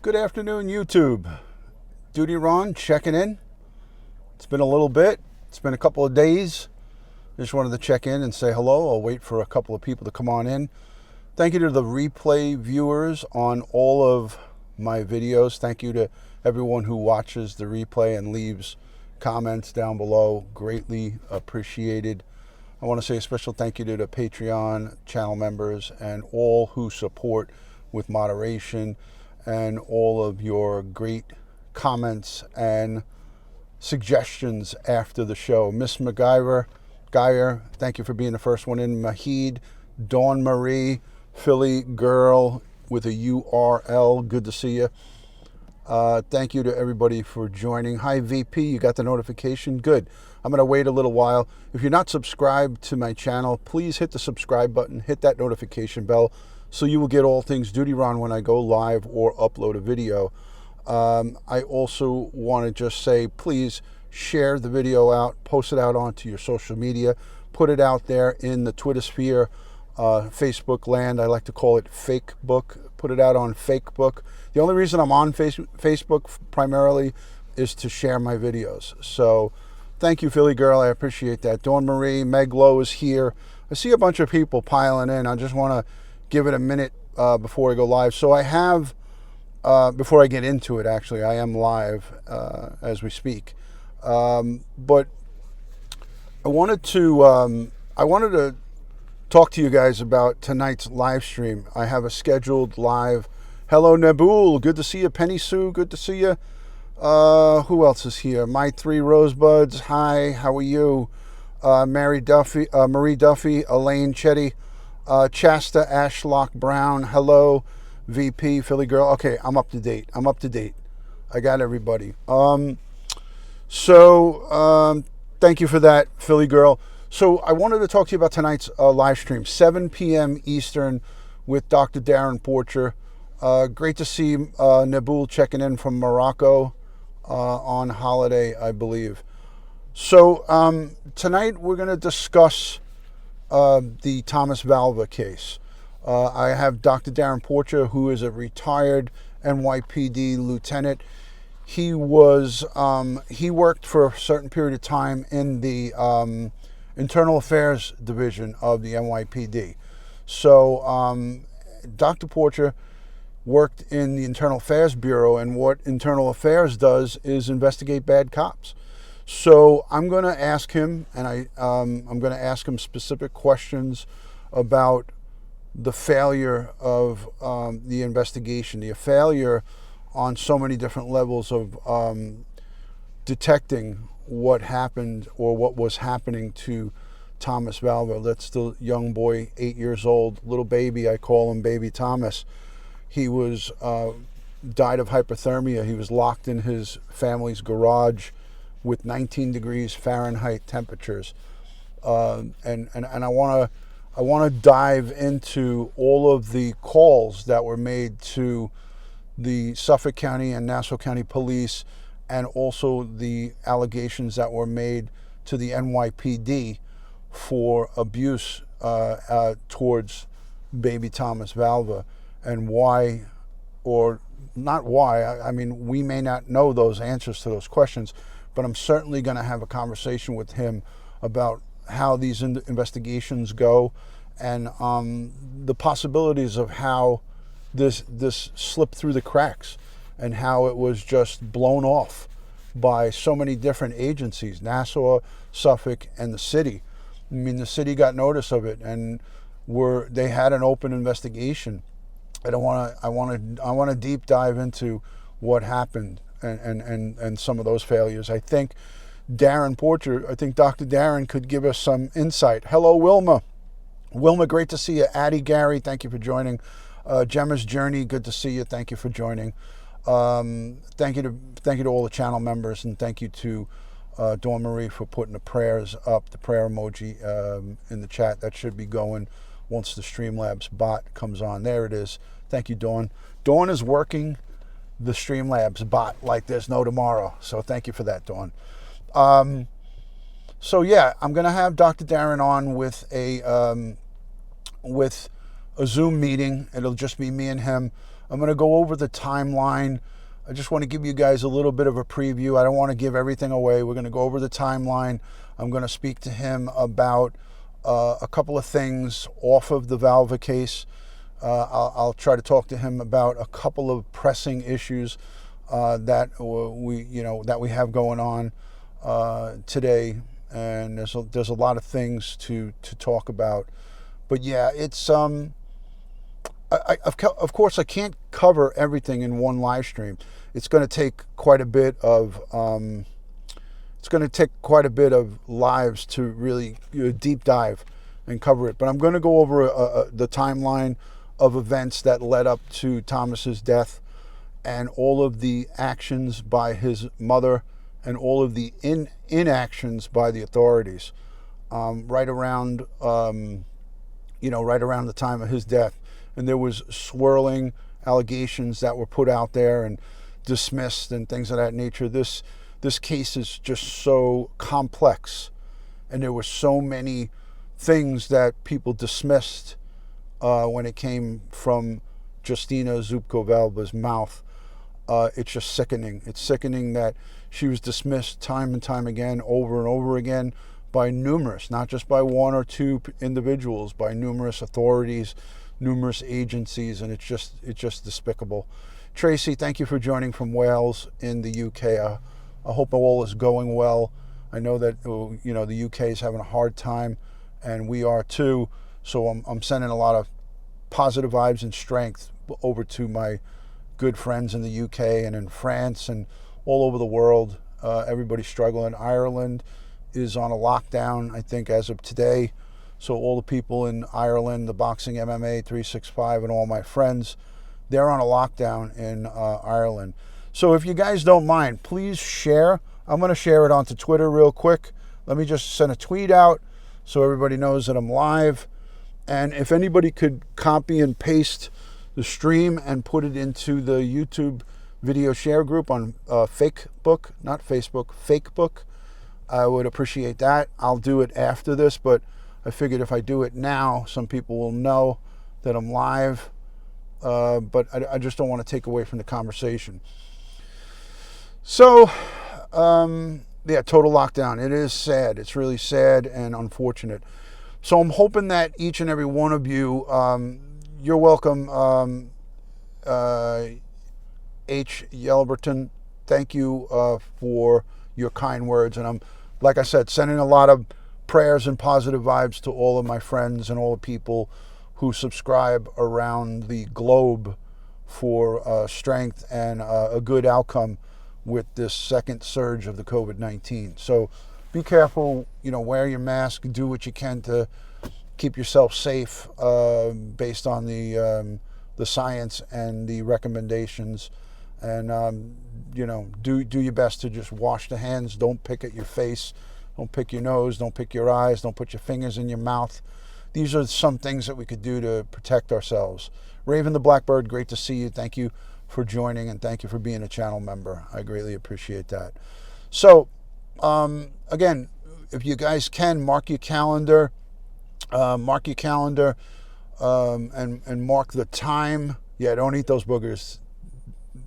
Good afternoon, YouTube. DutyRon checking in. It's been a little bit. It's been a couple of days. Just wanted to check in and say hello. I'll wait for a couple of people to come on in. Thank you to the replay viewers on all of my videos. Thank you to everyone who watches the replay and leaves comments down below. Greatly appreciated. I want to say a special thank you to the Patreon channel members and all who support with moderation and all of your great comments and suggestions after the show. Miss MacGyver, Geyer, thank you for being the first one in. Mahid, Dawn Marie, Philly Girl with a URL, good to see you. Thank you to everybody for joining. Hi VP, you got the notification? Good. I'm going to wait a little while. If you're not subscribed to my channel, please hit the subscribe button, hit that notification bell, so you will get all things DutyRon when I go live or upload a video. I also want to just say, please share the video out, post it out onto your social media, put it out there in the Twitter sphere, Facebook land. I like to call it fake book. Put it out on fake book. The only reason I'm on Facebook primarily is to share my videos. So thank you, Philly Girl. I appreciate that. Dawn Marie, Meg Lowe is here. I see a bunch of people piling in. I just want to give it a minute before I go live. So I have, before I get into it, actually, I am live as we speak. But I wanted to talk to you guys about tonight's live stream. I have a scheduled live. Hello, Nabul. Good to see you. Penny Sue. Good to see you. Who else is here? My Three Rosebuds. Hi. How are you? Marie Duffy, Elaine Chetty, Chasta Ashlock Brown. Hello, VP Philly Girl. Okay, I'm up to date. I got everybody. Thank you for that, Philly Girl. So I wanted to talk to you about tonight's live stream, 7 p.m. Eastern with Dr. Darrin Porcher. Great to see Nabul checking in from Morocco on holiday, I believe. So tonight we're going to discuss the Thomas Valva case. I have Dr. Darrin Porcher, who is a retired NYPD lieutenant. He was he worked for a certain period of time in the Internal Affairs Division of the NYPD. So Dr. Porcher worked in the Internal Affairs Bureau, and what Internal Affairs does is investigate bad cops. So I'm going to ask him, and I'm going to ask him specific questions about the failure of the investigation, the failure on so many different levels of detecting what happened or what was happening to Thomas Valva. That's the young boy, 8 years old, little baby. I call him Baby Thomas. He was died of hypothermia. He was locked in his family's garage with 19 degrees Fahrenheit temperatures. And I want to dive into all of the calls that were made to the Suffolk County and Nassau County Police, and also the allegations that were made to the NYPD for abuse towards baby Thomas Valva, and why, or not why, I mean, we may not know those answers to those questions, but I'm certainly going to have a conversation with him about how these investigations go, and the possibilities of how this slipped through the cracks, and how it was just blown off by so many different agencies, Nassau, Suffolk, and the city. I mean, the city got notice of it, and they had an open investigation. I want to deep dive into what happened and some of those failures. I think Darrin Porcher, I think Dr. Darrin could give us some insight. Hello, Wilma. Wilma, great to see you. Addie, Gary, thank you for joining. Gemma's Journey, good to see you. Thank you for joining. Thank you to all the channel members, and thank you to Dawn Marie for putting the prayers up, the prayer emoji in the chat. That should be going once the Streamlabs bot comes on. There it is. Thank you, Dawn. Dawn is working the Streamlabs bot like there's no tomorrow. So thank you for that, Dawn. So yeah, I'm going to have Dr. Darrin on with a Zoom meeting. It'll just be me and him. I'm going to go over the timeline. I just want to give you guys a little bit of a preview. I don't want to give everything away. We're going to go over the timeline. I'm going to speak to him about a couple of things off of the Valva case. I'll try to talk to him about a couple of pressing issues that we have going on today, and there's a lot of things to talk about. But yeah, it's of course I can't cover everything in one live stream. It's going to take quite a bit of lives to really deep dive and cover it. But I'm going to go over the timeline of events that led up to Thomas's death, and all of the actions by his mother and all of the inactions by the authorities right around the time of his death. And there was swirling allegations that were put out there and dismissed and things of that nature. This case is just so complex, and there were so many things that people dismissed when it came from Justina Zubko Valva's mouth. It's just sickening. It's sickening that she was dismissed time and time again, over and over again, by numerous, not just by one or two individuals, by numerous authorities, numerous agencies, and it's just despicable. Tracy, thank you for joining from Wales in the UK. I hope all is going well. I know that the UK is having a hard time, and we are too. So I'm sending a lot of positive vibes and strength over to my good friends in the UK and in France and all over the world. Everybody's struggling. Ireland is on a lockdown, I think, as of today. So all the people in Ireland, the Boxing MMA 365, and all my friends, they're on a lockdown in Ireland. So if you guys don't mind, please share. I'm going to share it onto Twitter real quick. Let me just send a tweet out so everybody knows that I'm live. And if anybody could copy and paste the stream and put it into the YouTube video share group on Fakebook, not Facebook, Fakebook, I would appreciate that. I'll do it after this, but I figured if I do it now, some people will know that I'm live. But I just don't want to take away from the conversation. So, yeah, total lockdown. It is sad. It's really sad and unfortunate. So I'm hoping that each and every one of you, you're welcome, H. Yelberton. Thank you for your kind words. And I'm, like I said, sending a lot of prayers and positive vibes to all of my friends and all the people who subscribe around the globe for strength and a good outcome with this second surge of the COVID-19. So be careful, wear your mask, do what you can to keep yourself safe based on the science and the recommendations. And, do your best to just wash the hands. Don't pick at your face. Don't pick your nose. Don't pick your eyes. Don't put your fingers in your mouth. These are some things that we could do to protect ourselves. Raven the Blackbird, great to see you. Thank you for joining, and thank you for being a channel member. I greatly appreciate that. So, again, if you guys can, mark your calendar. And mark the time. Yeah, don't eat those boogers.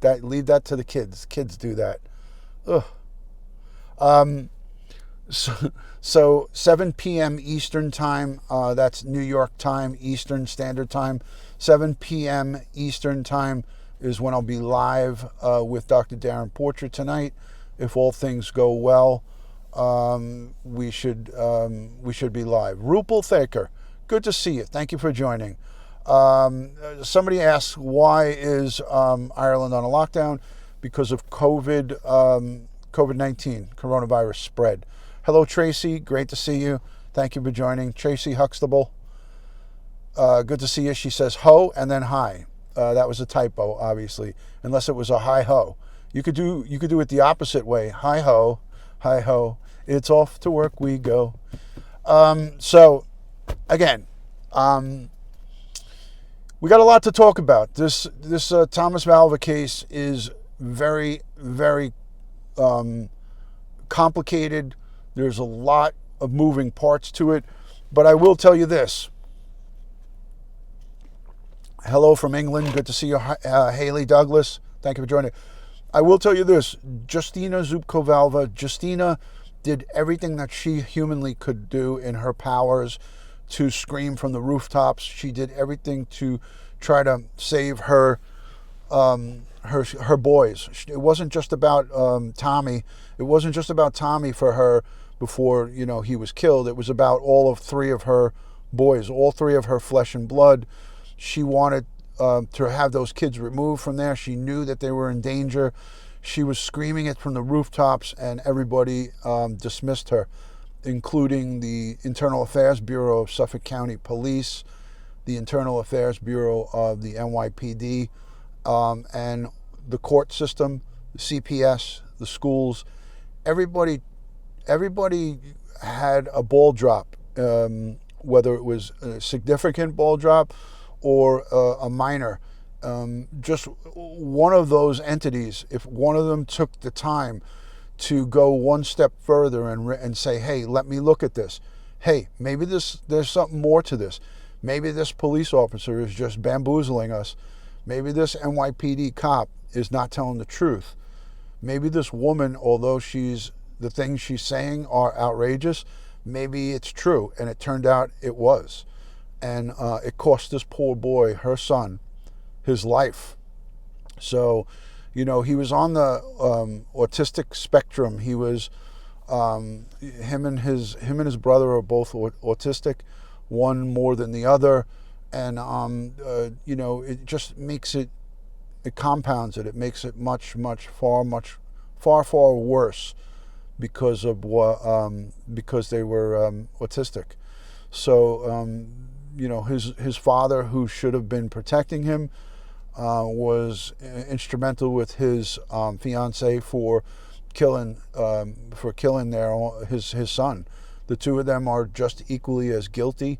Leave that to the kids. Kids do that. Ugh. So 7 p.m. Eastern time, that's New York time, Eastern Standard Time. 7 p.m. Eastern time is when I'll be live with Dr. Darrin Porcher tonight. If all things go well, we should be live. Rupal Thaker, good to see you. Thank you for joining. Somebody asks, why is Ireland on a lockdown? Because of COVID-19, coronavirus spread. Hello, Tracy. Great to see you. Thank you for joining. Tracy Huxtable. Good to see you. She says ho and then hi. That was a typo, obviously, unless it was a hi ho. You could do it the opposite way. Hi ho, hi ho. It's off to work we go. So, again, we got a lot to talk about. This Thomas Valva case is very, very complicated. There's a lot of moving parts to it, but I will tell you this. Hello from England. Good to see you, Haley Douglas. Thank you for joining. I will tell you this. Justina Zubko-Valva. Justina did everything that she humanly could do in her powers to scream from the rooftops. She did everything to try to save her her boys. It wasn't just about Tommy. It wasn't just about Tommy for her before, you know, he was killed. It was about all of three of her boys, all three of her flesh and blood. She wanted to have those kids removed from there. She knew that they were in danger. She was screaming it from the rooftops, and everybody dismissed her, including the Internal Affairs Bureau of Suffolk County Police, the Internal Affairs Bureau of the NYPD, and the court system, the CPS, the schools. Everybody had a ball drop, whether it was a significant ball drop or a minor. Just one of those entities, if one of them took the time to go one step further and say, hey, let me look at this. Hey, maybe there's something more to this. Maybe this police officer is just bamboozling us. Maybe this NYPD cop is not telling the truth. Maybe this woman, although the things she's saying are outrageous, maybe it's true. And it turned out it was. And it cost this poor boy, her son, his life. So, you know, he was on the autistic spectrum. He was, him and his brother are both autistic, one more than the other. And, you know, it just makes it compounds it. It makes it far worse because of because they were autistic. So, you know, his father, who should have been protecting him, was instrumental with his fiance for killing his son. The two of them are just equally as guilty.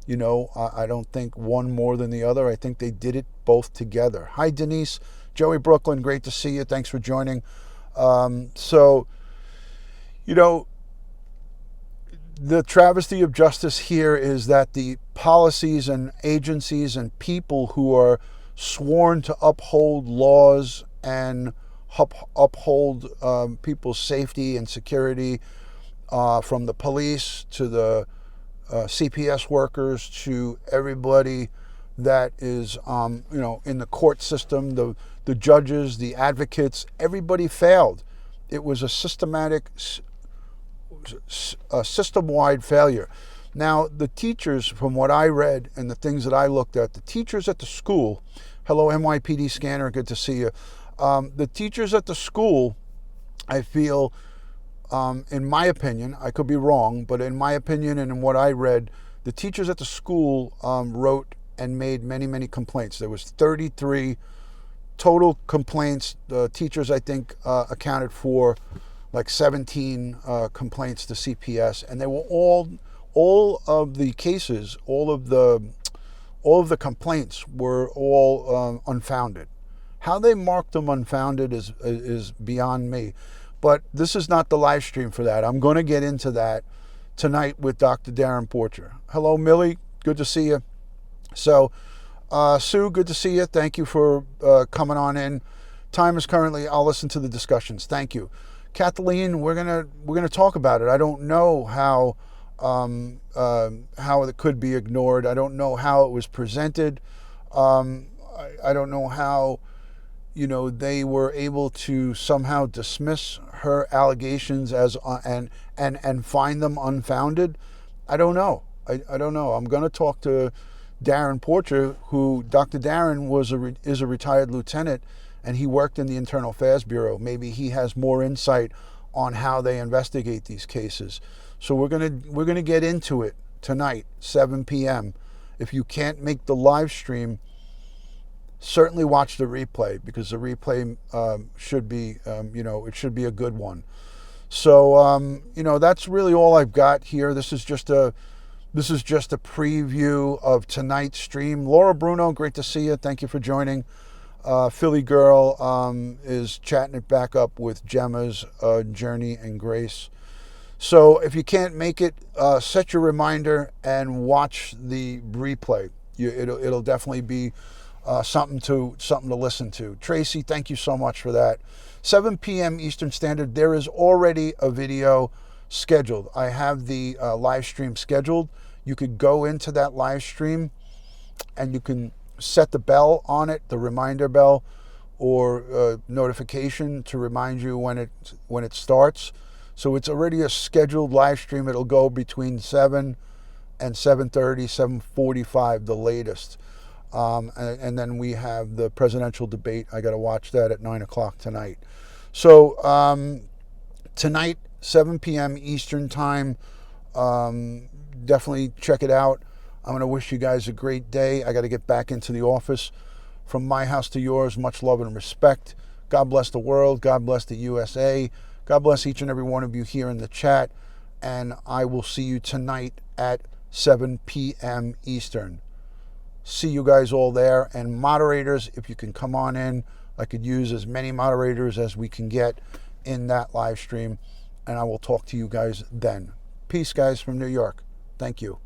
You know, I don't think one more than the other. I think they did it both together. Hi, Denise. Joey Brooklyn, great to see you. Thanks for joining. So, you know, the travesty of justice here is that the policies and agencies and people who are sworn to uphold laws and uphold people's safety and security, from the police to the CPS workers to everybody that is, you know, in the court system, the judges, the advocates, everybody failed. It was a system-wide failure. Now, the teachers, from what I read and the things that I looked at, the teachers at the school, hello NYPD Scanner, good to see you. The teachers at the school, I feel, in my opinion, I could be wrong, but in my opinion and in what I read, the teachers at the school wrote and made many complaints. There was 33 total complaints. The teachers, I think, accounted for like 17 complaints to CPS, and they were all of the cases, all of the complaints were all unfounded. How they marked them unfounded is beyond me. But this is not the live stream for that. I'm going to get into that tonight with Dr. Darrin Porcher. Hello, Millie. Good to see you. So, Sue, good to see you. Thank you for coming on in. Time is currently, I'll listen to the discussions. Thank you. Kathleen, we're gonna talk about it. I don't know how it could be ignored. I don't know how it was presented. I don't know how, you know, they were able to somehow dismiss her allegations as and find them unfounded. I don't know. I don't know. I'm going to talk to Darrin Porcher, who Dr. Darrin is a retired lieutenant, and he worked in the Internal Affairs Bureau. Maybe he has more insight on how they investigate these cases. So we're gonna get into it tonight, 7 p.m. If you can't make the live stream, certainly watch the replay, because the replay should be, you know, it should be a good one. So, you know, that's really all I've got here. This is just a preview of tonight's stream. Laura Bruno, great to see you. Thank you for joining. Philly Girl is chatting it back up with Gemma's Journey and Grace. So if you can't make it, set your reminder and watch the replay. It'll definitely be something to listen to. Tracy, thank you so much for that. 7 p.m. Eastern Standard. There is already a video scheduled. I have the live stream scheduled. You could go into that live stream and you can set the bell on it, the reminder bell or notification to remind you when it starts. So it's already a scheduled live stream. It'll go between 7 and 7:30, 7:45, the latest. And then we have the presidential debate. I got to watch that at 9 o'clock tonight. So tonight, 7 p.m. Eastern time. Definitely check it out. I'm going to wish you guys a great day. I got to get back into the office. From my house to yours, much love and respect. God bless the world. God bless the USA. God bless each and every one of you here in the chat. And I will see you tonight at 7 p.m. Eastern. See you guys all there. And moderators, if you can come on in, I could use as many moderators as we can get in that live stream. And I will talk to you guys then. Peace, guys, from New York. Thank you.